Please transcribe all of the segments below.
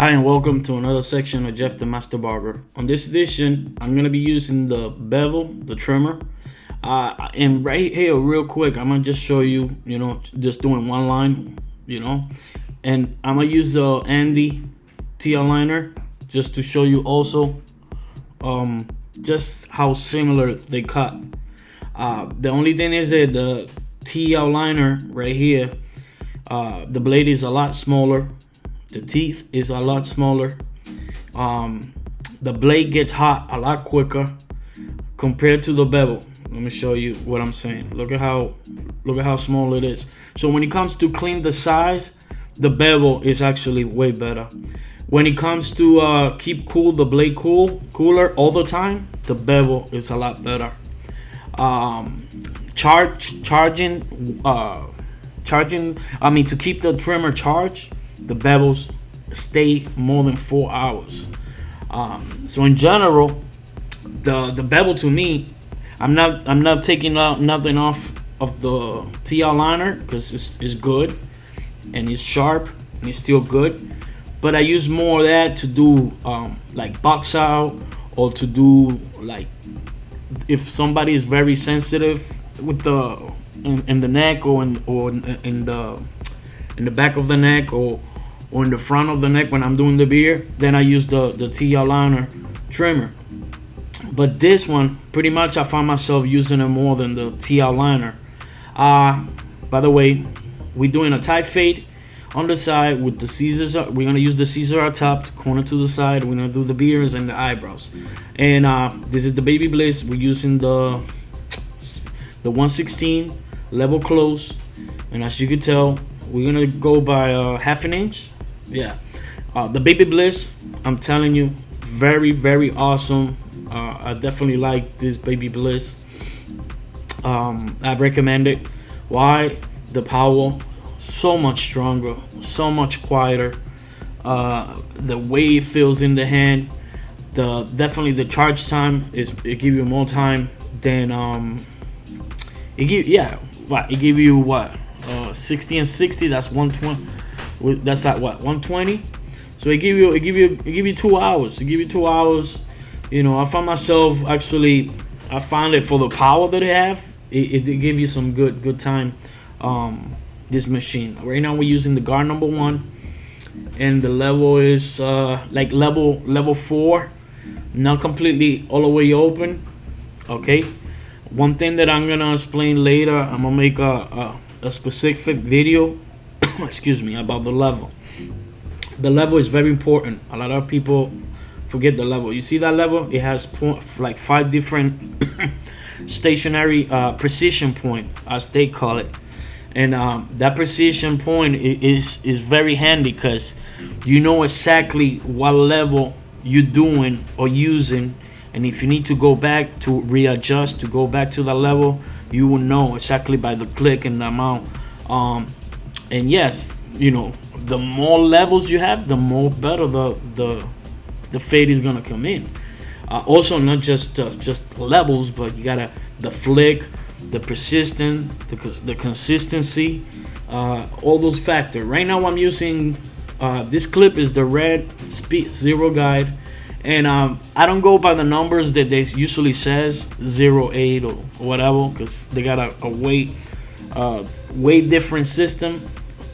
Hi and welcome to another section of Jeff the Master Barber. On this edition, I'm going to be using the bevel, the trimmer. And right here, real quick, I'm going to just show you, just doing one line, And I'm going to use the Andy Tigh liner just to show you also just how similar they cut. The only thing is that the Tigh liner right here, the blade is a lot smaller. The teeth is a lot smaller. The blade gets hot a lot quicker compared to the bevel. Let me show you what I'm saying. Look at how small it is. So when it comes to clean the size, the bevel is actually way better. When it comes to keep the blade cooler all the time, the bevel is a lot better. Charging. To keep the trimmer charged, the bevels stay more than 4 hours. So in general, the bevel to me, I'm not taking out nothing off of the Tigh liner because it's good and it's sharp and it's still good. But I use more of that to do like box out, or to do like if somebody is very sensitive with the in the neck, or in the back of the neck, or in the front of the neck when I'm doing the beard, then I use the Tigh liner trimmer. But this one, pretty much I find myself using it more than the Tigh liner. By the way, we're doing a tight fade on the side with the scissors. We're gonna use the scissor at top, corner to the side. We're gonna do the beards and the eyebrows. And this is the Baby Bliss. We're using the 1/16 level close, and as you can tell, we're gonna go by half an inch. Yeah, the Baby Bliss, I'm telling you, very awesome. I definitely like this Baby Bliss. I recommend it. Why? The power, so much stronger, so much quieter. The way it feels in the hand, definitely the charge time it give you more time than it give you what 60 and 60. That's 120. That's at what 120. So it give you 2 hours. It give you 2 hours. I find myself actually. I find it for the power that it have. It give you some good time. This machine right now we're using the guard number 1, and the level is like level 4, not completely all the way open. Okay. One thing that I'm gonna explain later, I'm gonna make a specific video excuse me, about the level. The level is very important. A lot of people forget the level. You see that level? It has like 5 different stationary precision point, as they call it. And that precision point is very handy because you know exactly what level you're doing or using. And if you need to go back to readjust, to go back to the level, you will know exactly by the click and the amount. And yes, the more levels you have, the more better the fade is gonna come in. Also, not just levels, but you gotta the flick, the persistence, the consistency, all those factors. Right now, I'm using this clip is the red Speed Zero guide. And I don't go by the numbers that they usually says 08 or whatever, because they got a way different system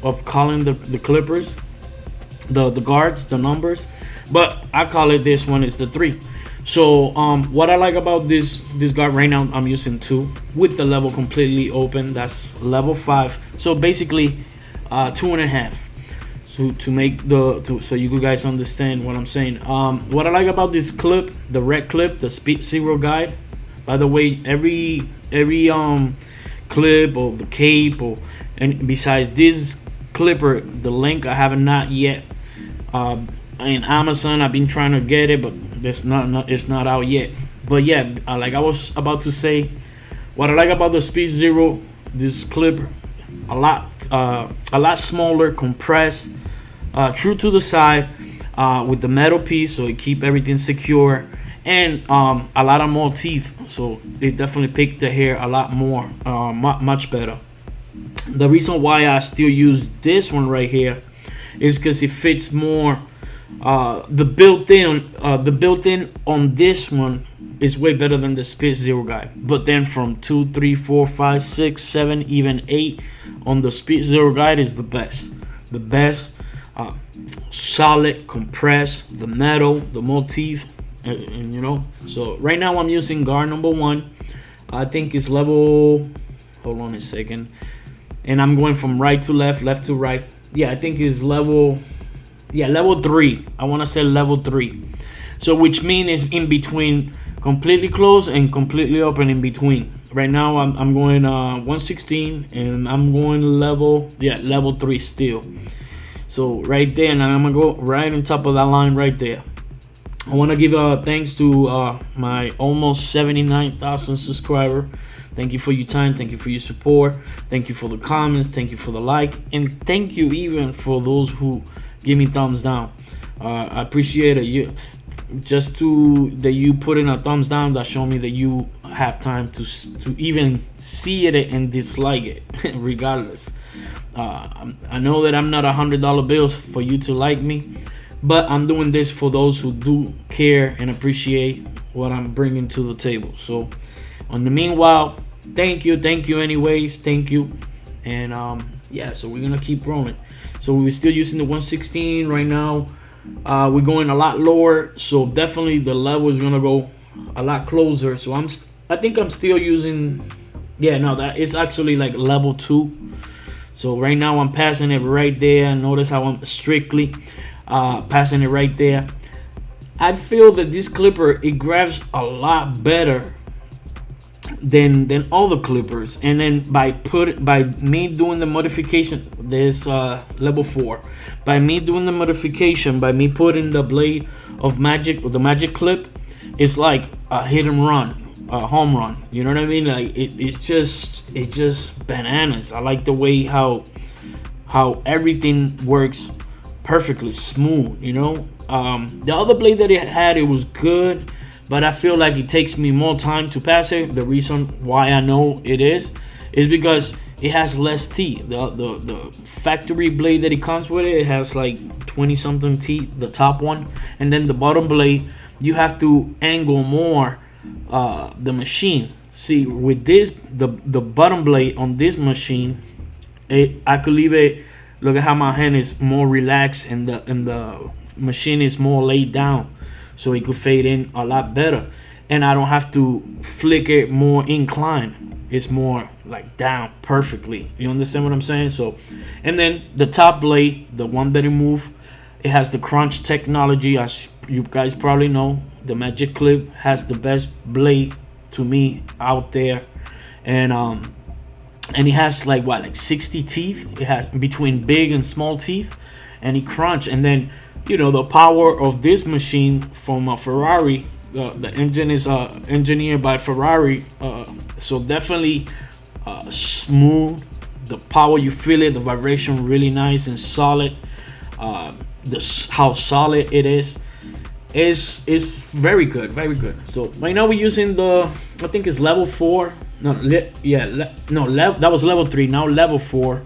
of calling the clippers, the guards, the numbers. But I call it, this one is the 3. So what I like about this guard right now, I'm using 2 with the level completely open. That's level 5. So basically 2.5. To make so you guys understand what I'm saying. What I like about this clip, the red clip, the Speed Zero guide. By the way, every clip or the cape and besides this clipper, the link I have not yet. In Amazon, I've been trying to get it, but it's not out yet. But yeah, like I was about to say, what I like about the Speed Zero, this clipper, a lot smaller, compressed. True to the side, with the metal piece, so it keep everything secure, and a lot of more teeth, so it definitely pick the hair a lot more, much better. The reason why I still use this one right here is because it fits more The built-in on this one is way better than the Speed Zero guy. But then from 2, 3, 4, 5, 6, 7, even 8 on the Speed Zero guide is the best. The best. Solid, compressed, the metal, the more teeth, and you know. So right now I'm using guard number 1. I think it's level. Hold on a second. And I'm going from right to left, left to right. Yeah, I think it's level. Yeah, level 3. I want to say level 3. So which means it's in between, completely closed and completely open in between. Right now I'm going 116 and I'm going level 3 still. So right there, and I'm gonna go right on top of that line right there. I want to give thanks to my almost 79,000 subscriber. Thank you for your time. Thank you for your support. Thank you for the comments. Thank you for the like, and thank you even for those who give me thumbs down. I appreciate it. You put in a thumbs down, that show me that you have time to even see it and dislike it, regardless. I know that I'm not $100 bills for you to like me, but I'm doing this for those who do care and appreciate what I'm bringing to the table. So, on the meanwhile, thank you anyways, thank you, and yeah. So we're gonna keep growing. So we're still using the 116 right now. We're going a lot lower, so definitely the level is gonna go a lot closer. So I think I'm still using. Yeah, no, that is actually like level 2. So right now I'm passing it right there. Notice how I'm strictly passing it right there. I feel that this clipper, it grabs a lot better than other clippers. And then by me doing the modification, there's level 4. By me doing the modification, by me putting the blade of the magic clip, it's like a hit and run, a home run. You know what I mean? Like it's just bananas. I like the way how everything works perfectly smooth. You know, the other blade that it had, it was good, but I feel like it takes me more time to pass it. The reason why I know it is because it has less teeth. The factory blade that it comes with, it has like 20 something teeth, the top one, and then the bottom blade, you have to angle more the machine. See, with this, the bottom blade on this machine, I could leave it. Look at how my hand is more relaxed, and the machine is more laid down, so it could fade in a lot better, and I don't have to flick it more inclined. It's more like down perfectly. You understand what I'm saying? So, and then the top blade, the one that it moved, it has the crunch technology. As you guys probably know, the Magic Clip has the best blade to me out there, and it has like 60 teeth. It has between big and small teeth, and it crunch. And then, you know, the power of this machine from a Ferrari, the engine is engineered by Ferrari, so definitely smooth. The power, you feel it, the vibration really nice and solid. How solid it is very good, very good. So right now we're using I think it's level 4. That was level 3. Now level 4.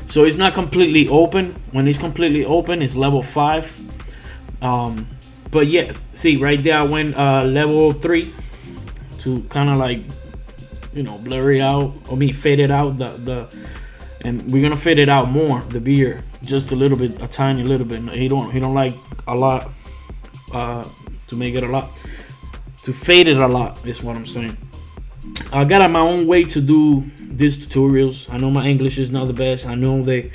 So it's not completely open. When it's completely open, it's level 5. But yeah, see right there, I went level 3 to kind of like, you know, blur it out, fade it out, and we're gonna fade it out more, the beard, just a little bit, a tiny little bit. He don't like a lot, to make it a lot, to fade it a lot is what I'm saying. I got my own way to do these tutorials. I know my English is not the best. I know that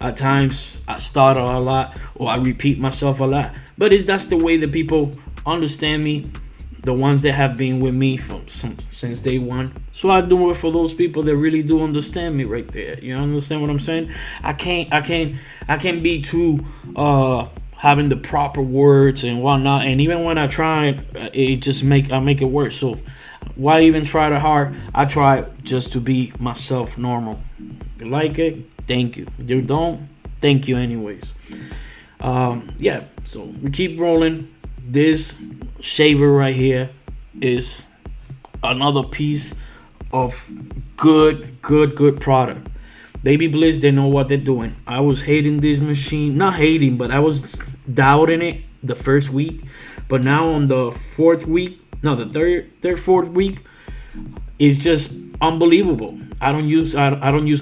at times I stutter a lot or I repeat myself a lot, but that's the way that people understand me, the ones that have been with me since day one. So I do it for those people that really do understand me right there. You understand what I'm saying? I can't be too having the proper words and whatnot, and even when I try, I make it worse. So why even try to hard? I try just to be myself, normal. You like it? Thank you. You don't? Thank you anyways. Yeah, so we keep rolling. This shaver right here is another piece of good product. Baby Bliss, they know what they're doing. I was hating this machine, not hating, but I was doubting it the first week, but now on the fourth week, no, the fourth week, it's just unbelievable. I don't use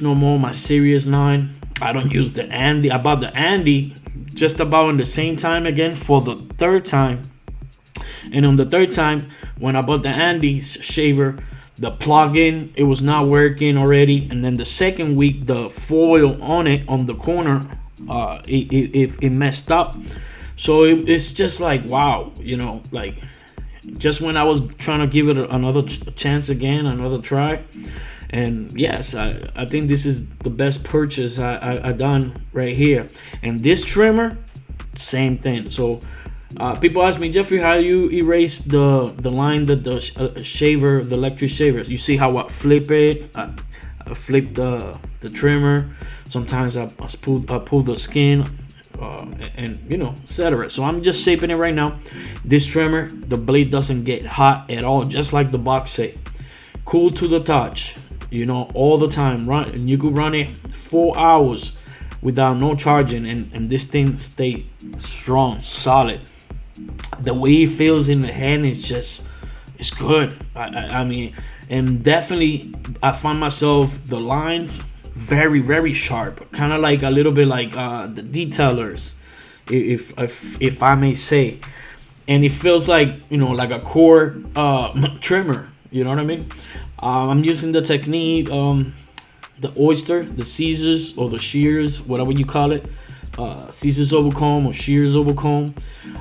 no more my Series 9. I don't use the Andy. I bought the Andy just about in the same time again for the third time. And on the third time, when I bought the Andy shaver, the plug-in, it was not working already. And then the second week, the foil on it, on the corner, it messed up. So it's just like, wow, you know, like just when I was trying to give it another chance again, another try. And yes, I think this is the best purchase I done right here. And this trimmer, same thing. So people ask me, Jeffrey, how you erase the line that the shaver, the electric shaver? You see how I flip it? I flip the trimmer. Sometimes I pull the skin, and you know, etc. So I'm just shaping it right now. This trimmer, the blade doesn't get hot at all, just like the box say. Cool to the touch, you know, all the time. Run, and you could run it 4 hours without no charging, and this thing stay strong, solid. The way it feels in the hand is just, it's good. I mean, and definitely I find myself the lines very, very sharp, kind of like a little bit like the detailers, if I may say. And it feels like, you know, like a core trimmer, you know what I mean? I'm using the technique, the oyster, the scissors, or the shears, whatever you call it, scissors over comb or shears over comb.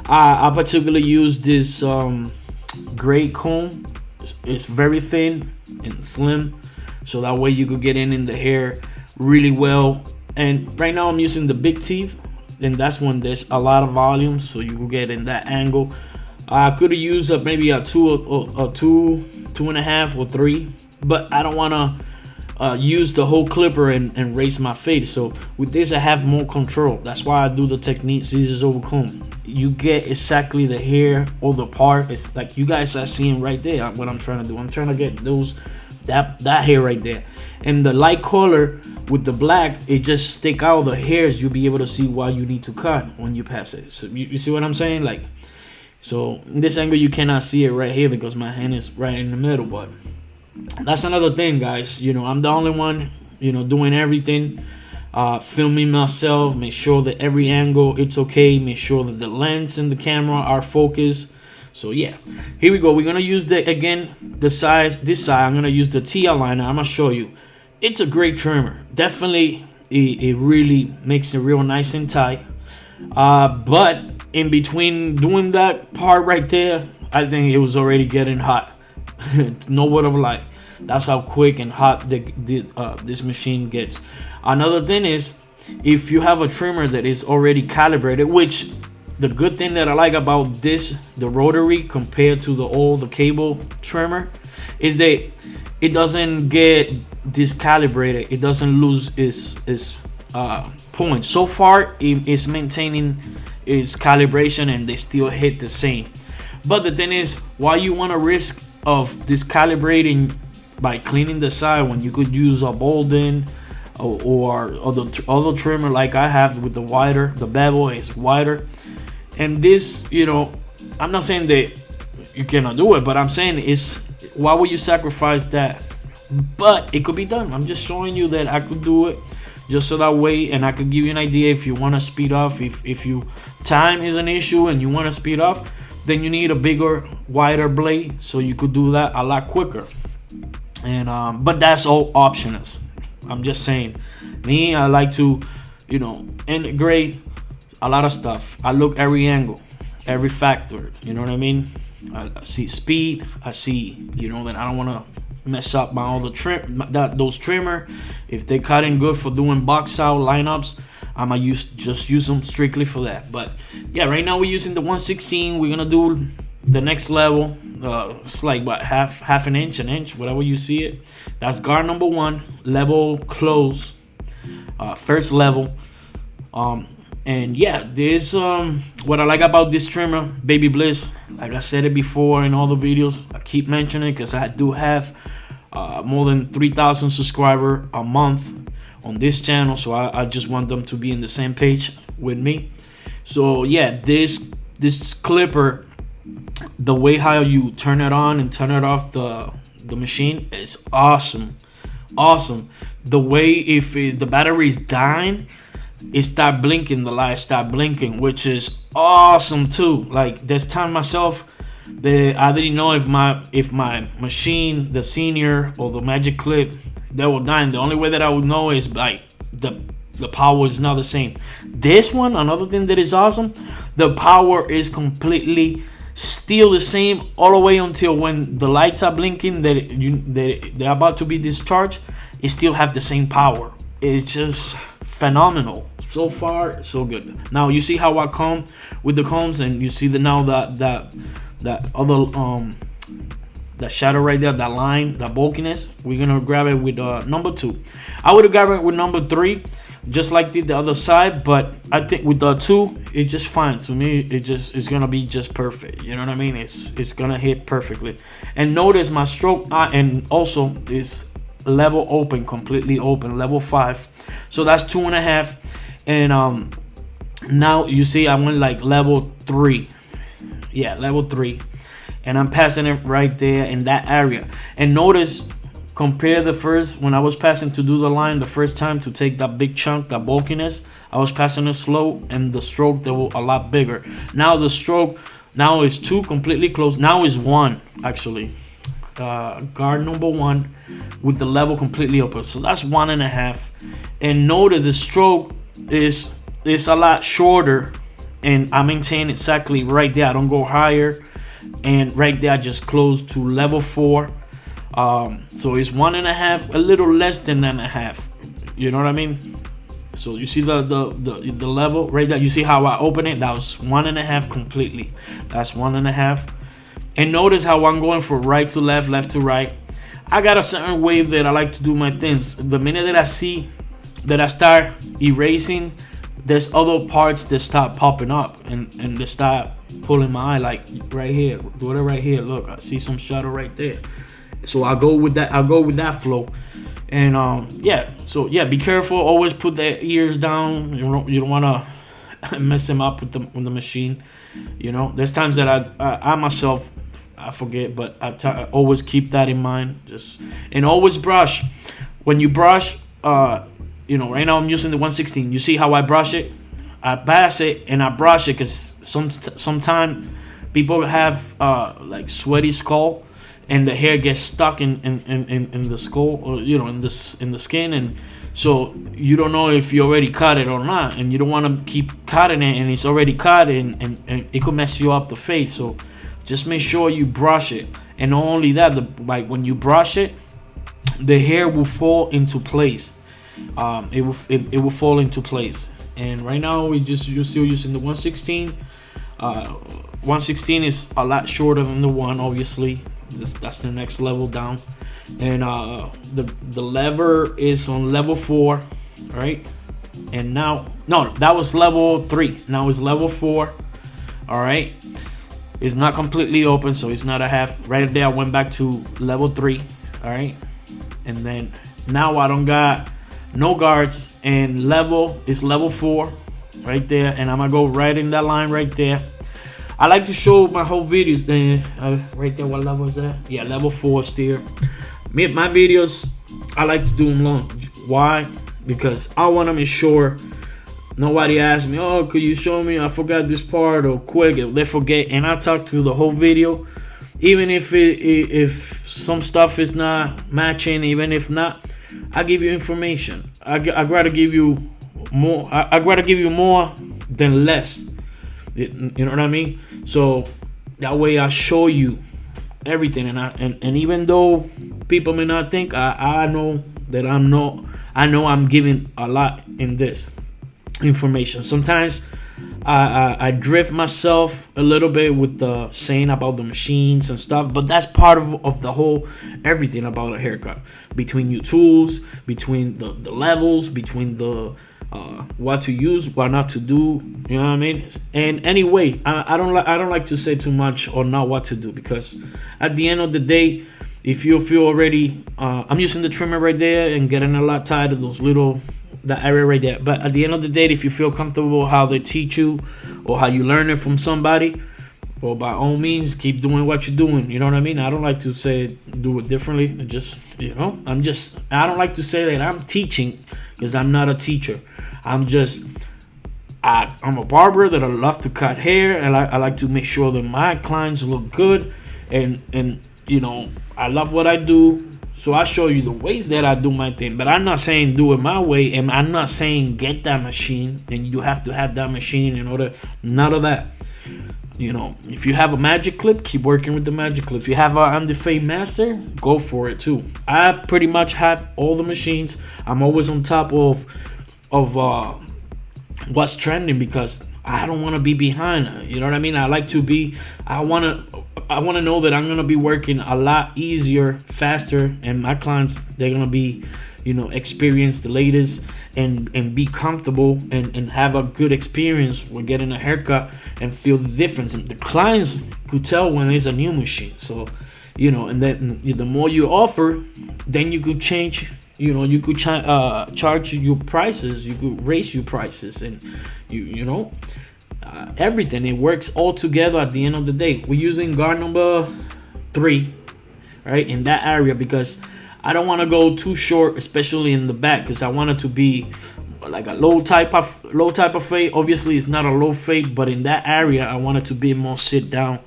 I particularly use this gray comb. It's very thin and slim, so that way you could get in the hair really well. And right now I'm using the big teeth, and that's when there's a lot of volume, so you will get in that angle. I could have used maybe a two and a half or 3, but I don't want to use the whole clipper and raise my fade. So with this I have more control. That's why I do the technique scissors over comb. You get exactly the hair or the part. It's like you guys are seeing right there what I'm trying to do. I'm trying to get that hair right there. And the light color with the black, it just stick out the hairs. You'll be able to see why you need to cut when you pass it. So you see what I'm saying? Like, so in this angle you cannot see it right here because my hand is right in the middle, but that's another thing, guys. You know, I'm the only one, you know, doing everything, filming myself, make sure that every angle it's okay, make sure that the lens and the camera are focused. So yeah, here we go. We're gonna use this side. I'm gonna use the Tigh liner. I'm gonna show you. It's a great trimmer. Definitely, it really makes it real nice and tight. But in between doing that part right there, I think it was already getting hot. No word of a lie. That's how quick and hot this machine gets. Another thing is, if you have a trimmer that is already calibrated, which the good thing that I like about this, the rotary, compared to the cable trimmer, is that it doesn't get discalibrated. It doesn't lose its point. So far, it's maintaining its calibration, and they still hit the same. But the thing is, why you want to risk of discalibrating by cleaning the side when you could use a Bolden or the other trimmer like I have with the bevel is wider. And this, you know, I'm not saying that you cannot do it, but I'm saying is, why would you sacrifice that? But it could be done. I'm just showing you that I could do it, just so that way, and I could give you an idea if you want to speed off. If you time is an issue and you want to speed off, then you need a bigger, wider blade, so you could do that a lot quicker. And but that's all optional. I'm just saying, me, I like to, you know, integrate a lot of stuff. I look every angle, every factor. You know what I mean? I see speed. I see, you know, that I don't want to mess up my other those trimmer. If they cut in good for doing box out lineups, I'm gonna just use them strictly for that. But yeah, right now we're using the 116. We're gonna do the next level. It's like what, half an inch, whatever you see it. That's guard number 1, level close, first level. And yeah, this what I like about this trimmer, Baby Bliss. Like I said it before in all the videos, I keep mentioning it because I do have more than 3,000 subscribers a month on this channel, so I just want them to be in the same page with me. So yeah, this clipper, the way how you turn it on and turn it off the machine is awesome. The way if the battery is dying, it start blinking, the light start blinking, which is awesome too. Like this time myself, I didn't know if my machine, the senior or the magic clip, they were dying. The only way that I would know is like the power is not the same. This one, another thing that is awesome, the power is completely still the same all the way until when the lights are blinking that they're about to be discharged. It still have the same power. It's just phenomenal. So far, so good. Now you see how I comb with the combs, and you see that other that shadow right there, that line, that bulkiness. We're gonna grab it with number 2. I would have grabbed it with number 3, just like the other side, but I think with the 2, it's just fine. To me, it's gonna be just perfect. You know what I mean? It's gonna hit perfectly. And notice my stroke, and also is level open, completely open, level 5. So that's 2.5. And now you see I went like level 3. Yeah, level 3. And I'm passing it right there in that area. And notice, compare the first, when I was passing to do the line the first time to take that big chunk, that bulkiness, I was passing it slow, and the stroke, they were a lot bigger. Now the stroke, now is 2 completely close. Now is 1 actually. Guard number 1 with the level completely open. So that's 1.5. And notice the stroke is a lot shorter, and I maintain exactly right there. I don't go higher, and right there I just close to level 4. So it's 1.5, a little less than 1.5. You know what I mean? So you see the level right there. You see how I open it? That was 1.5 completely. That's 1.5. And notice how I'm going from right to left, left to right. I got a certain way that I like to do my things. The minute that I see that I start erasing, there's other parts that start popping up and they start pulling my eye, like right here. Do it right here. Look, I see some shadow right there. So I'll go with that flow. And yeah, so yeah, be careful. Always put the ears down. You don't want to mess them up with the machine. You know, there's times that I myself, I forget, but I always keep that in mind. And always brush. When you brush, you know, right now I'm using the 116. You see how I brush it? I pass it and I brush it, because sometimes people have like sweaty skull, and the hair gets stuck in the skull, or you know, in the skin, and so you don't know if you already cut it or not, and you don't want to keep cutting it, and it's already cut, and it could mess you up the face. So just make sure you brush it. And not only that, like when you brush it, the hair will fall into place. It will fall into place. And right now you're still using the 116. 116 is a lot shorter than the 1, obviously. That's the next level down. And the lever is on level 4, right? And now, no, that was level 3. Now it's level 4. All right, it's not completely open, so it's not a half. Right there I went back to level 3. All right, and then now I don't got no guards, and level is level 4 right there, and I'm gonna go right in that line right there. I like to show my whole videos. Right there, what level is that? Yeah, level 4 still. My videos, I like to do them long. Why? Because I want to make sure nobody asks me, oh, could you show me? I forgot this part, or quick, if they forget. And I talk to the whole video, even if some stuff is not matching, even if not, I give you information. I'd rather give you more. I'd rather give you more than less. You know what I mean? So that way I show you everything, and even though people may not think, I know that I know I'm giving a lot in this information. Sometimes I drift myself a little bit with the saying about the machines and stuff, but that's part of the whole everything about a haircut, between your tools, between the levels, between the what to use, what not to do. You know what I mean? And anyway, I don't like to say too much or not what to do, because at the end of the day, if you feel already, I'm using the trimmer right there and getting a lot tired of those little that area right there. But at the end of the day, if you feel comfortable how they teach you or how you learn it from somebody, well, by all means, keep doing what you're doing. You know what I mean? I don't like to say do it differently. Just, I don't like to say that I'm teaching, because I'm not a teacher. I'm a barber that I love to cut hair, and I like to make sure that my clients look good, and I love what I do. So I show you the ways that I do my thing, but I'm not saying do it my way, and I'm not saying get that machine and you have to have that machine in order. None of that. If you have a magic clip, keep working with the magic clip. If you have an undefade master, go for it too. I pretty much have all the machines. I'm always on top of what's trending, because I don't want to be behind. You know what I mean? I want to know that I'm going to be working a lot easier, faster, and my clients, they're going to be, experience the latest and be comfortable and have a good experience with getting a haircut and feel the difference. And the clients could tell when it's a new machine. So, and then the more you offer, then you could change. You could charge your prices. You could raise your prices, and everything. It works all together at the end of the day. We're using guard number 3, right, in that area, because I don't want to go too short, especially in the back, because I want it to be like a low type of fade. Obviously, it's not a low fade, but in that area, I want it to be more sit down,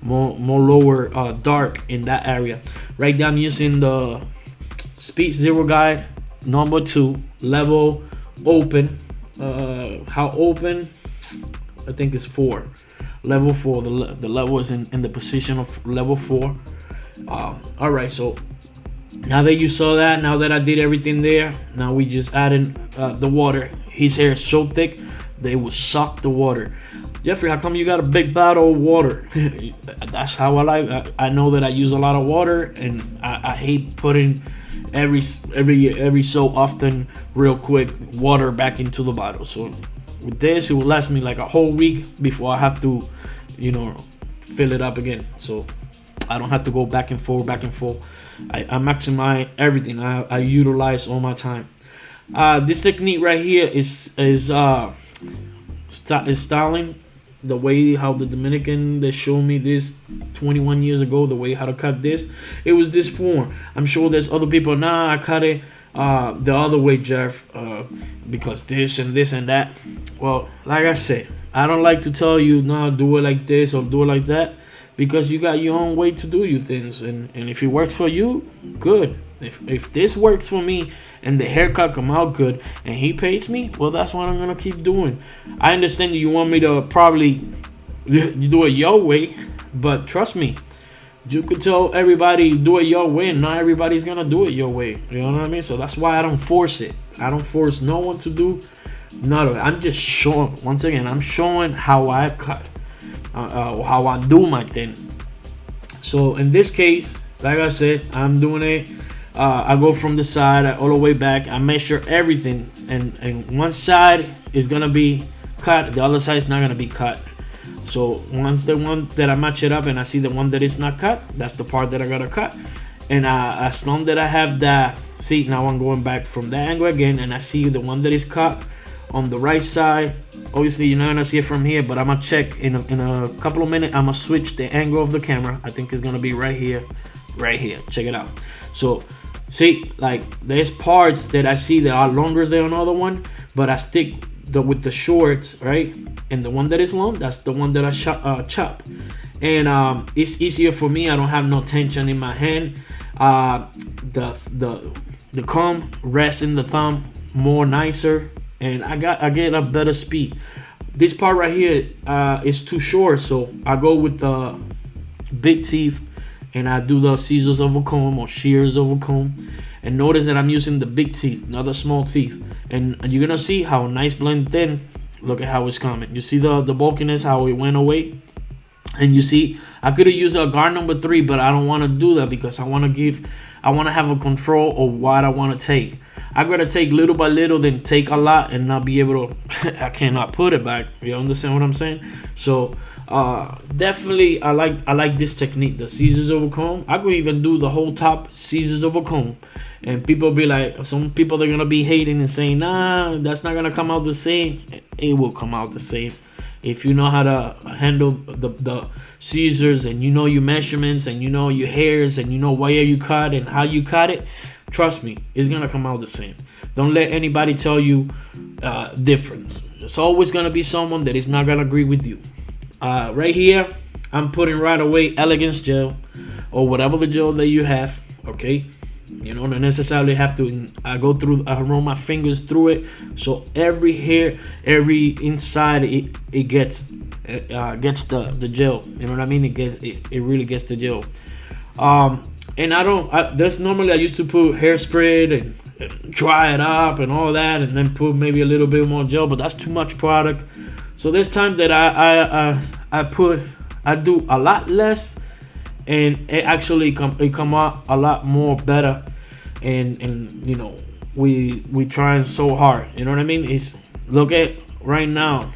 more lower, dark in that area. Right now, I'm using the Speed Zero Guide number 2, level open. How open? I think it's 4. Level 4. The level is in the position of level 4. All right, so now that you saw that, now that I did everything there, now we just added the water. His hair is so thick, they will suck the water. Jeffrey, how come you got a big bottle of water? That's how I like. I know that I use a lot of water, and I hate putting every so often, real quick, water back into the bottle. So with this, it will last me like a whole week before I have to, fill it up again. So I don't have to go back and forth. I maximize everything. I utilize all my time. This technique right here is styling. The way how the Dominican, they showed me this 21 years ago, the way how to cut this, it was this form. I'm sure there's other people, I cut it the other way, Jeff, because this and this and that. Well, like I said, I don't like to tell you, do it like this or do it like that, because you got your own way to do your things, and if it works for you, good. If this works for me and the haircut come out good and he pays me, well, that's what I'm gonna keep doing. I understand you want me to probably you do it your way, but trust me, you could tell everybody do it your way, and not everybody's gonna do it your way. You know what I mean? So that's why I don't force it. I don't force no one to do none of it. I'm just showing. Once again, I'm showing how I cut, how I do my thing. So in this case, like I said, I'm doing it. I go from the side all the way back. I measure everything, and one side is gonna be cut, the other side is not gonna be cut. So once the one that I match it up and I see the one that is not cut, that's the part that I gotta cut. And as long that I have that, see, now I'm going back from that angle again, and I see the one that is cut on the right side. Obviously you're not gonna see it from here, but I'm gonna check in a couple of minutes. I'm gonna switch the angle of the camera. I think it's gonna be right here. Check it out. So see, like, there's parts that I see that are longer than another one, but I stick with the shorts, right? And the one that is long, that's the one that I chop. And it's easier for me. I don't have no tension in my hand. The comb rests in the thumb more nicer, and I get a better speed. This part right here is too short, so I go with the big teeth, and I do the scissors over comb or shears over comb. And notice that I'm using the big teeth, not the small teeth. And you're gonna see how nice blend thin. Look at how it's coming. You see the bulkiness, how it went away. And you see, I could have used a guard number 3, but I don't want to do that because I want to have a control of what I want to take. I gotta take little by little, then take a lot and not be able to. I cannot put it back. You understand what I'm saying? So definitely, I like this technique, the scissors over comb. I could even do the whole top scissors over comb, And people be like, some people they're gonna be hating and saying, nah, that's not gonna come out the same. It will come out the same if you know how to handle the scissors, and you know your measurements, and you know your hairs, and you know where you cut and how you cut it. Trust me, it's gonna come out the same. Don't let anybody tell you difference. There's always gonna be someone that is not gonna agree with you. Right here, I'm putting right away elegance gel, or whatever the gel that you have. Okay, you don't necessarily have to I run my fingers through it, so every hair, every inside it gets the gel. You know what I mean? It really gets the gel. And I used to put hairspray and dry it up and all that, and then put maybe a little bit more gel, but that's too much product. So this time that I do a lot less, and it actually come out a lot more better. And you know, we trying so hard. You know what I mean? Look at right now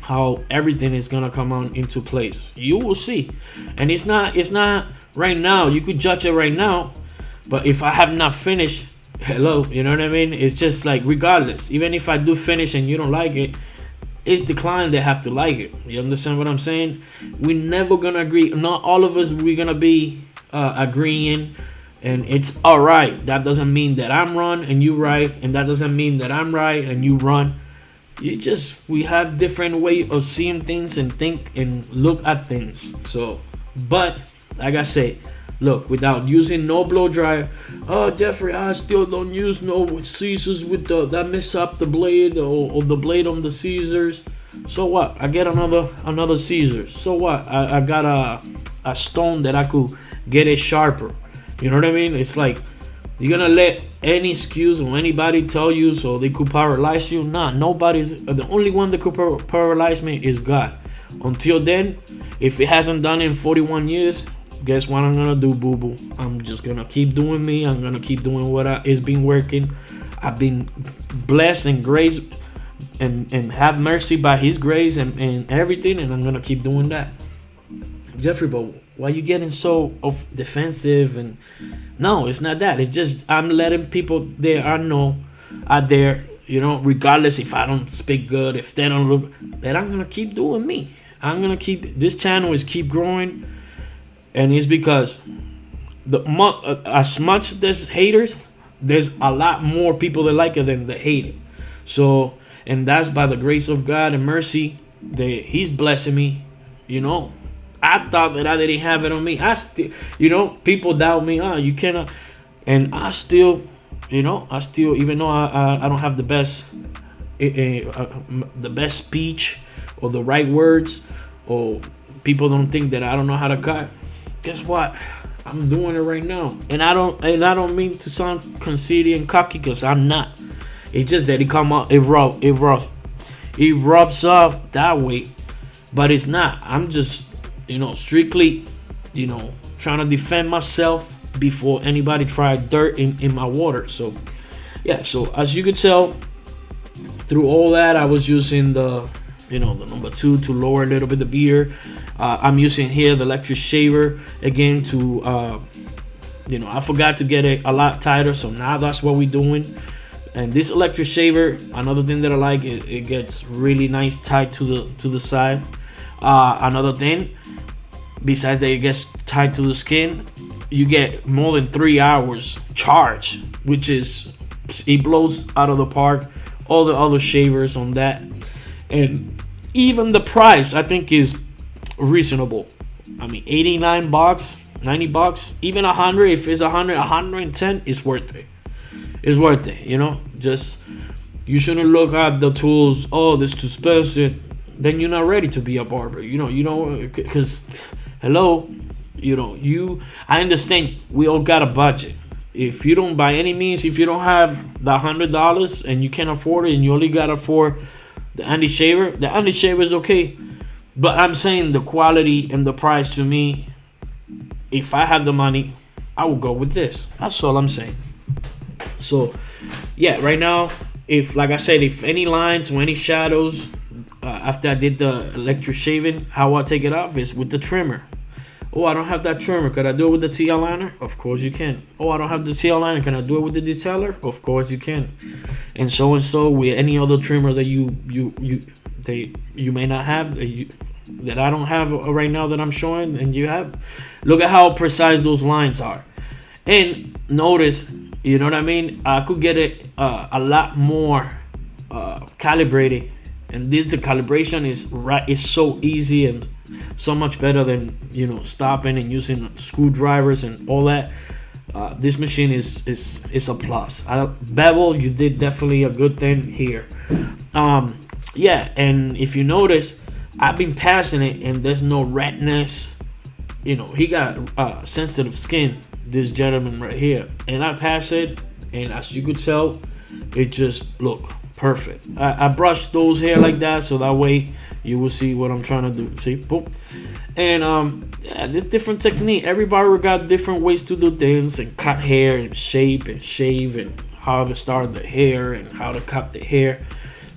how everything is gonna come on into place. You will see. And it's not right now. You could judge it right now, but if I have not finished, hello, you know what I mean? It's just like, regardless, even if I do finish and you don't like it, it's the client that have to like it. You understand what I'm saying? We're never gonna agree. Not all of us we're gonna be agreeing, and it's all right. That doesn't mean that I'm wrong and you right, and that doesn't mean that I'm right and you wrong. We have different way of seeing things and think and look at things. So, but like I say, look, without using no blow dryer. Oh, Jeffrey, I still don't use no scissors with that mess up the blade, or the blade on the scissors. So what? I get another scissors. So what? I got a stone that I could get it sharper. You know what I mean? It's like, you're gonna let any excuse or anybody tell you so they could paralyze you? Nah, nobody's. The only one that could paralyze me is God. Until then, if it hasn't done in 41 years, guess what I'm gonna do, boo boo? I'm just gonna keep doing me. I'm gonna keep doing what it's been working. I've been blessed and grace and have mercy by His grace and everything, and I'm gonna keep doing that. Jeffrey, but why you getting so defensive? And no, it's not that. It's just I'm letting people there I know out there, you know, regardless if I don't speak good, if they don't look, that I'm gonna keep doing me. I'm gonna keep this channel is keep growing, and it's because as much as there's haters, there's a lot more people that like it than that hate it. So, and that's by the grace of God and mercy that He's blessing me, you know. I thought that I didn't have it on me. I still, you know, people doubt me. You cannot. And I still, you know, even though I don't have the best speech or the right words, or people don't think that I don't know how to cut. Guess what? I'm doing it right now. And I don't mean to sound conceited and cocky, because I'm not. It's just that it come out, it rubs off that way. But it's not. I'm just, you know, strictly, you know, trying to defend myself before anybody try dirt in my water. So yeah, so as you could tell through all that, I was using the number 2 to lower a little bit the beard. I'm using here the electric shaver again to I forgot to get it a lot tighter, so now that's what we're doing. And this electric shaver, another thing that I like, it gets really nice tight to the side. Another thing, besides that it gets tied to the skin, you get more than 3 hours charge, which is, it blows out of the park all the other shavers on that. And even the price, I think, is reasonable. I mean, $89, $90, even 100. If it's 100, 110, it's worth it. It's worth it, you know. Just, you shouldn't look at the tools. Oh, this is too expensive. Then you're not ready to be a barber. You know, because hello, I understand we all got a budget. If you don't, by any means, if you don't have the $100 and you can't afford it, and you only gotta afford the Andy shaver is okay. But I'm saying the quality and the price, to me, if I had the money, I would go with this. That's all I'm saying. So yeah, right now, like I said, if any lines or any shadows, after I did the electric shaving, how I take it off is with the trimmer. Oh, I don't have that trimmer. Could I do it with the T liner? Of course you can. Oh, I don't have the T liner. Can I do it with the detailer? Of course you can. And so with any other trimmer that you may not have, that I don't have right now that I'm showing, and you have. Look at how precise those lines are. And notice, you know what I mean? I could get it a lot more calibrated. And the calibration is so easy and so much better than, you know, stopping and using screwdrivers and all that. This machine is a plus. Bevel, you did definitely a good thing here. Yeah, and if you notice, I've been passing it and there's no redness. You know, he got sensitive skin, this gentleman right here, and I pass it, and as you could tell, it just look perfect. I brushed those hair like that, so that way you will see what I'm trying to do. See, boom. And yeah, this different technique. Every barber got different ways to do things, and cut hair and shape and shave, and how to start the hair and how to cut the hair.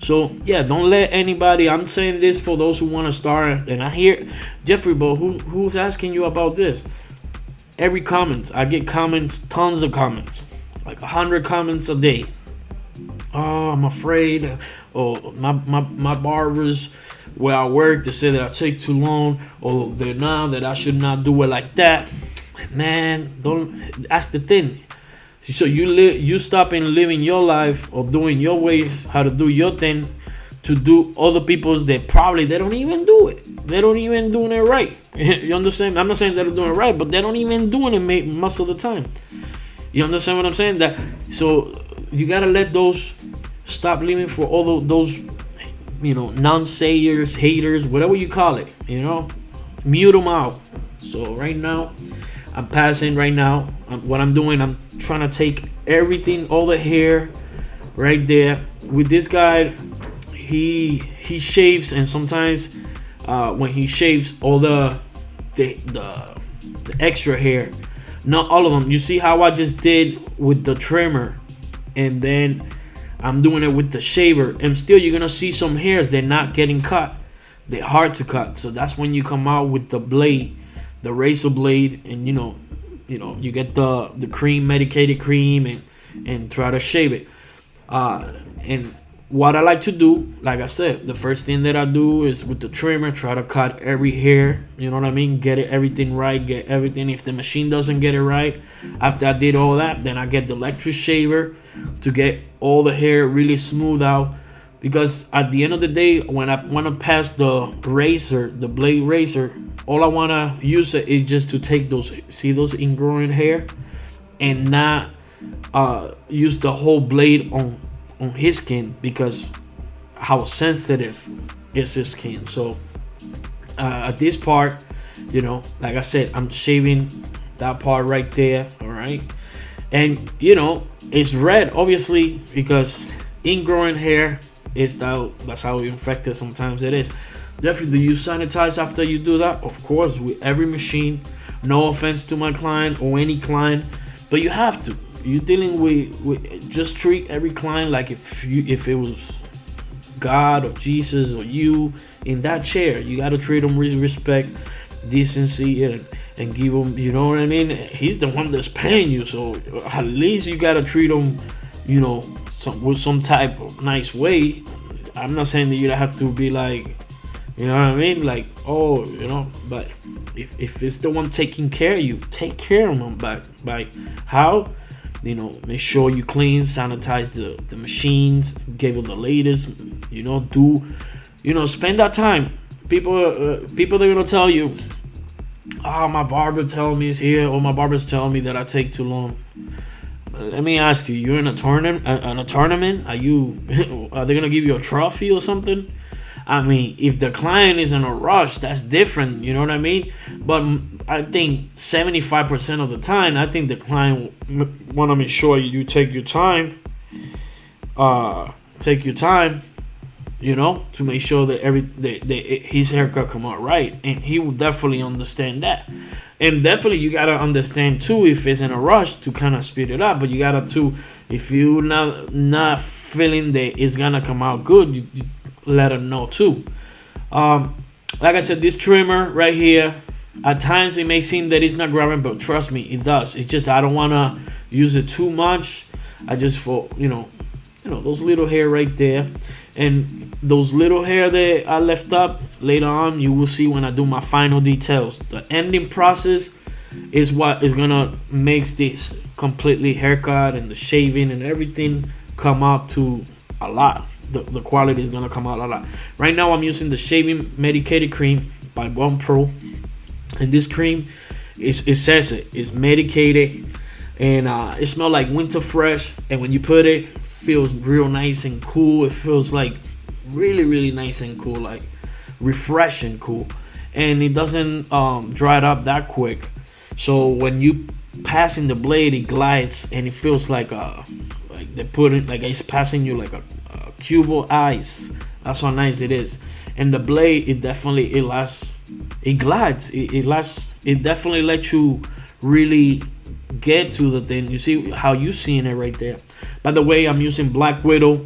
So yeah, don't let anybody. I'm saying this for those who want to start. And I hear Jeffrey, but who's asking you about this? Every comments, I get comments, tons of comments, like 100 comments a day. Oh, I'm afraid. Oh, my barbers where I work, they say that I take too long, or they're not, that I should not do it like that. Man, don't. That's the thing. So you stop and living your life or doing your way, how to do your thing, to do other people's that probably they don't even do it. They don't even doing it right. You understand? I'm not saying they're doing it right, but they don't even doing it most of the time. You understand what I'm saying? That so you gotta let those stop living for all those, you know, non-sayers, haters, whatever you call it. You know, mute them out. So right now, I'm passing right now. What I'm doing, I'm trying to take everything, all the hair right there. With this guy, he shaves, and sometimes when he shaves all the extra hair, not all of them. You see how I just did with the trimmer, and then I'm doing it with the shaver, and still you're gonna see some hairs, they're not getting cut. They're hard to cut. So that's when you come out with the blade, the razor blade, and you know you get the cream, medicated cream, and try to shave it. And what I like to do, like I said, the first thing that I do is with the trimmer, try to cut every hair. You know what I mean? Get everything right, get everything. If the machine doesn't get it right, after I did all that, then I get the electric shaver to get all the hair really smooth out. Because at the end of the day, when I want to pass the razor, the blade razor, all I want to use it is just to take those ingrowing hair, and not use the whole blade on his skin, because how sensitive is his skin. So at this part, you know, like I said, I'm shaving that part right there. All right, and you know it's red obviously because ingrowing hair is that's how infected sometimes it is. Definitely, do you sanitize after you do that? Of course, with every machine. No offense to my client or any client, but you have to. You're dealing with just treat every client like if it was God or Jesus or you in that chair. You got to treat them with respect, decency, and give them, you know what I mean? He's the one that's paying you, so at least you got to treat him, you know, with some type of nice way. I'm not saying that you have to be like, you know what I mean, like, oh, you know, but if it's the one taking care of you, take care of them by how, you know, make sure you clean, sanitize the machines, give it the latest, you know, spend that time. People they're gonna tell you, oh, my barber telling me it's here, or my barber's telling me that I take too long. Let me ask you, you're in a tournament? Are they gonna give you a trophy or something? I mean, if the client is in a rush, that's different, you know what I mean? But I think 75% of the time, I think the client want to make sure you take your time. You know, to make sure that his haircut come out right, and he will definitely understand that. And definitely, you gotta understand too if it's in a rush to kind of speed it up. But you gotta too, if you not feeling that it's gonna come out good, you let them know too. Like I said, this trimmer right here, At times it may seem that it's not grabbing, but trust me, it does. It's just I don't wanna use it too much. I just for those little hair right there, and those little hair that I left up later on, you will see when I do my final details. The ending process is what is gonna make this completely haircut and the shaving and everything come out to a lot. The quality is gonna come out a lot. Right now I'm using the shaving medicated cream by One Pro, and this cream it says it's medicated, and it smells like winter fresh, and when you put it feels real nice and cool. It feels like really nice and cool, like refreshing cool, and it doesn't dry it up that quick. So when you passing the blade, it glides, and it feels like they put it like it's passing you like a cube of ice. That's how nice it is. And the blade, it definitely it lasts, it glides, it lasts, it definitely lets you really get to the thing. You see how you seeing it right there. By the way, I'm using Black Widow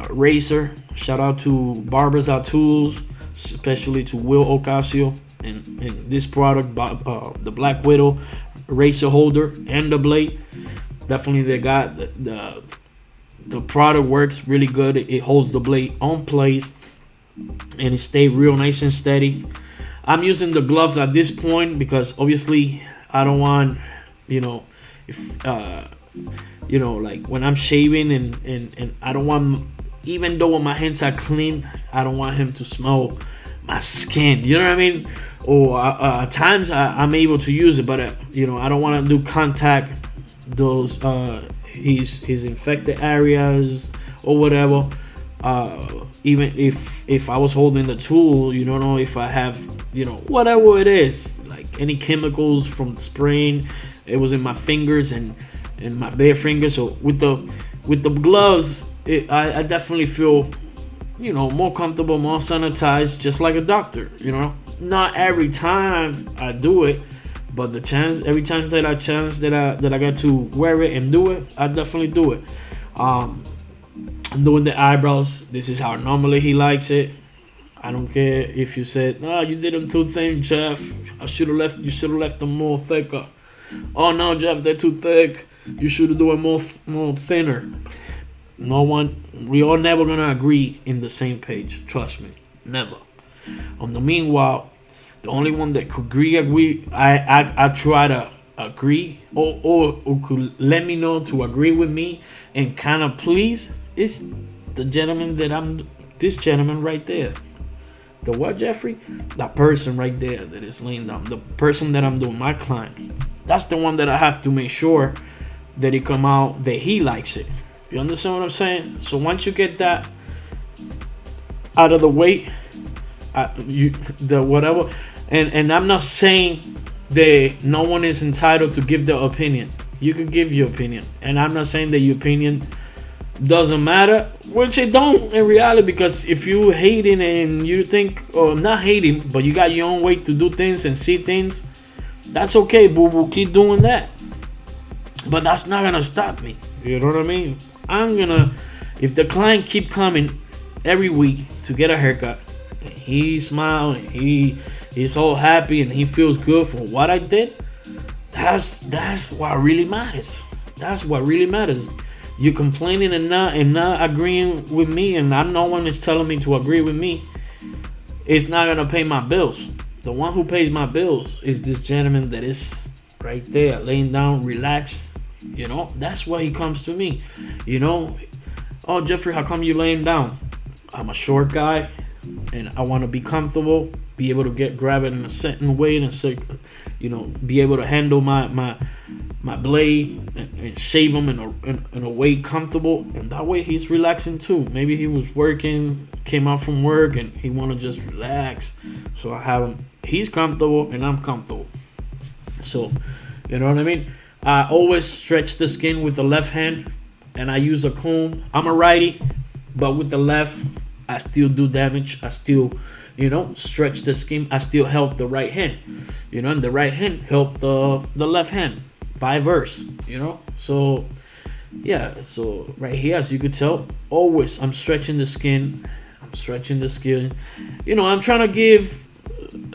razor. Shout out to Barbers Out Tools, especially to Will Ocasio, and this product, the Black Widow razor holder and the blade. Definitely they got the product works really good. It holds the blade on place, and it stay real nice and steady. I'm using the gloves at this point because obviously I don't want, if like when I'm shaving and I don't want, even though my hands are clean, I don't want him to smell my skin. You know what I mean? Or at times I'm able to use it, but I don't want to do contact those his infected areas or whatever. Even if I was holding the tool, you don't know if I have whatever it is, like any chemicals from the spraying. It was in my fingers and my bare fingers. So with the gloves, I definitely feel more comfortable, more sanitized, just like a doctor. Not every time I do it, but every time that I get to wear it and do it, I definitely do it. I'm doing the eyebrows. This is how normally he likes it. I don't care if you said, "No, you did them too thin, Jeff. You should have left them more thicker." "Oh no, Jeff, they're too thick. You should have done it more thinner." We all never gonna agree in the same page. Trust me, never. On the meanwhile, the only one that could agree, I try to agree or could let me know to agree with me and kind of please is the gentleman this gentleman right there. The what, Jeffrey? That person right there that is laying down. The person that I'm doing, my client. That's the one that I have to make sure that it come out that he likes it. You understand what I'm saying? So once you get that out of the way, whatever, and I'm not saying that no one is entitled to give their opinion. You can give your opinion, and I'm not saying that your opinion doesn't matter, which it don't in reality, because if you hating and you think, or not hating, but you got your own way to do things and see things, that's okay, boo-boo, keep doing that. But that's not gonna stop me. You know what I mean? If the client keep coming every week to get a haircut, and he smile and he's all happy and he feels good for what I did, that's what really matters. That's what really matters. You complaining and not agreeing with me, and no one is telling me to agree with me. It's not gonna pay my bills. The one who pays my bills is this gentleman that is right there, laying down, relaxed. That's why he comes to me. "Oh, Jeffrey, how come you laying down?" I'm a short guy, and I want to be comfortable, be able to grab it in a certain way, and be able to handle my blade and shave him in a way comfortable, and that way he's relaxing too. Maybe he was working, came out from work, and he want to just relax. So I have him. He's comfortable, and I'm comfortable. So, you know what I mean? I always stretch the skin with the left hand, and I use a comb. I'm a righty, but with the left, I still do damage. I still, stretch the skin. I still help the right hand, and the right hand help the left hand, vice versa, So, yeah. So right here, as you could tell, always I'm stretching the skin. I'm trying to give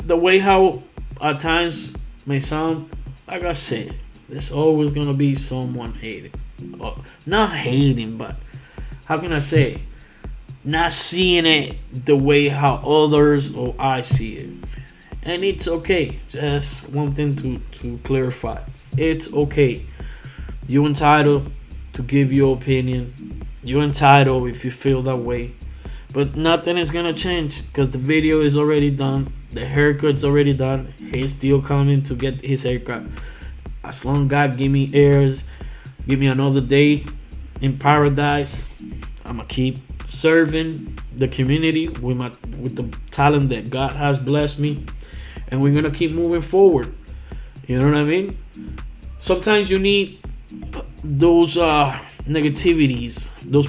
the way how at times may sound, like I said, there's always gonna be someone hating, or not hating, but how can I say, not seeing it the way how others or I see it. And it's okay. Just one thing to clarify. It's okay. You're entitled to give your opinion. You're entitled if you feel that way. But nothing is gonna change because the video is already done. The haircut's already done. He's still coming to get his haircut. As long as God give me ears, give me another day in paradise, I'ma keep serving the community with the talent that God has blessed me, and we're gonna keep moving forward. You know what I mean? Sometimes you need those negativities, those,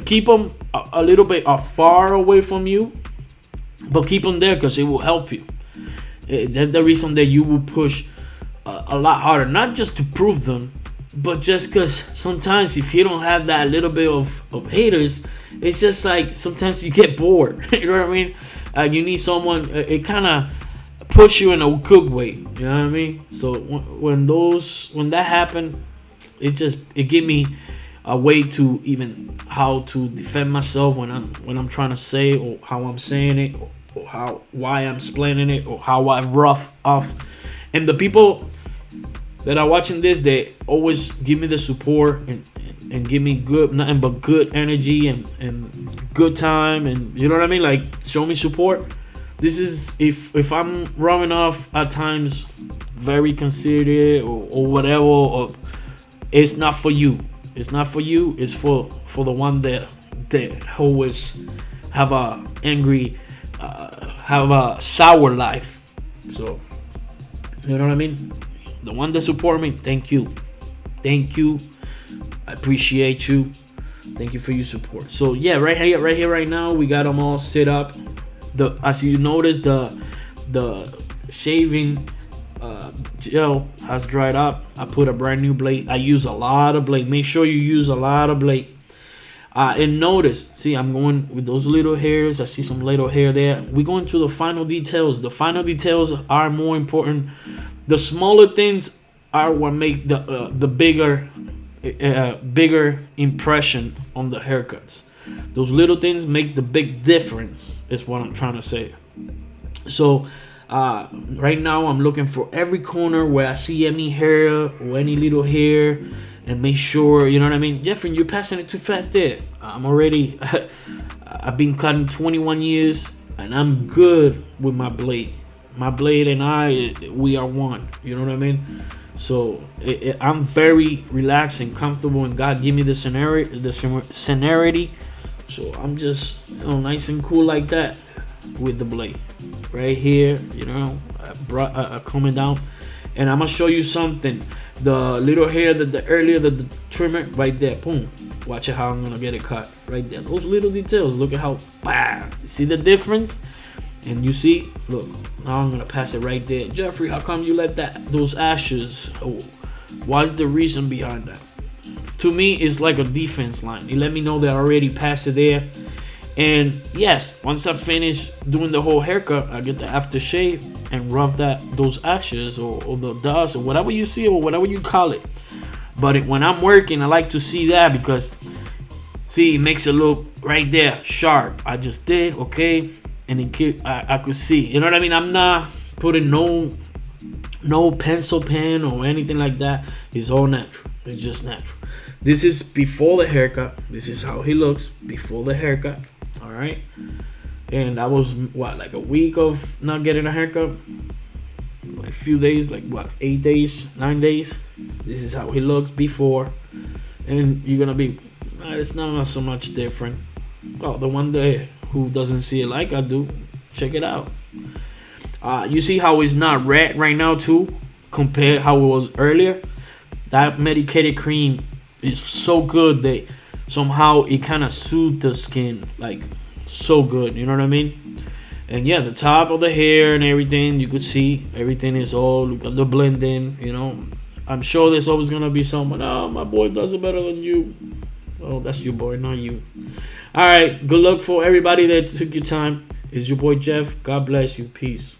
keep them a little bit far away from you, but keep them there because it will help you. That's the reason that you will push a lot harder, not just to prove them, but just because sometimes if you don't have that little bit of haters, it's just like sometimes you get bored. You know what I mean? You need someone, it kind of push you in a good way. You know what I mean? So when that happened, it gave me a way to even how to defend myself when I'm trying to say, or how I'm saying it, or why I'm explaining it, or how I rough off. And the people that are watching this, they always give me the support and give me nothing but good energy and good time, and you know what I mean, like show me support. This is, if I'm rubbing off at times very considerate or whatever, or it's not for you. It's not for you. It's for the one that always have a angry, have a sour life. So you know what I mean. The one that support me, thank you. I appreciate you. Thank you for your support. So yeah, right here, right now, we got them all set up. As you notice, the shaving gel has dried up. I put a brand new blade. I use a lot of blade. Make sure you use a lot of blade. And notice, see, I'm going with those little hairs. I see some little hair there. We're going to the final details. The final details are more important. The smaller things are what make the bigger impression on the haircuts. Those little things make the big difference, is what I'm trying to say. So right now I'm looking for every corner where I see any hair or any little hair, and make sure, you know what I mean. Jeffrey, you're passing it too fast there. I've been cutting 21 years and I'm good with my blade. My blade and we are one. You know what I mean? So I'm very relaxed and comfortable, and God give me the scenario. So I'm just, you know, nice and cool like that with the blade right here. You know, coming down, and I'm gonna show you something. The little hair that the trimmer right there, boom. Watch it how I'm gonna get it cut right there. Those little details. Look at how, bam. See the difference? And you see, look, now I'm gonna pass it right there. Jeffrey, how come you let those ashes? Oh, what's the reason behind that? To me, it's like a defense line. It let me know that I already passed it there. And yes, once I finish doing the whole haircut, I get the aftershave and rub those ashes or the dust or whatever you see or whatever you call it. But when I'm working, I like to see that because, see, it makes it look right there sharp. I just did, okay. And I could see, you know what I mean. I'm not putting no pencil pen or anything like that. It's all natural. It's just natural. This is before the haircut. This is how he looks before the haircut. All right. And I was like a week of not getting a haircut, like a few days, like 8 days, 9 days. This is how he looks before, and you're gonna be, it's not so much different. Well, the one day who doesn't see it like I do, check it out. You see how it's not red right now too, compared how it was earlier. That medicated cream is so good that somehow it kind of soothes the skin, like so good, you know what I mean. And yeah, the top of the hair and everything, you could see everything is all, look at the blending, you know. I'm sure there's always gonna be someone, oh, my boy does it better than you. Oh, that's your boy, not you. All right, good luck for everybody that took your time. It's your boy Jeff. God bless you. Peace.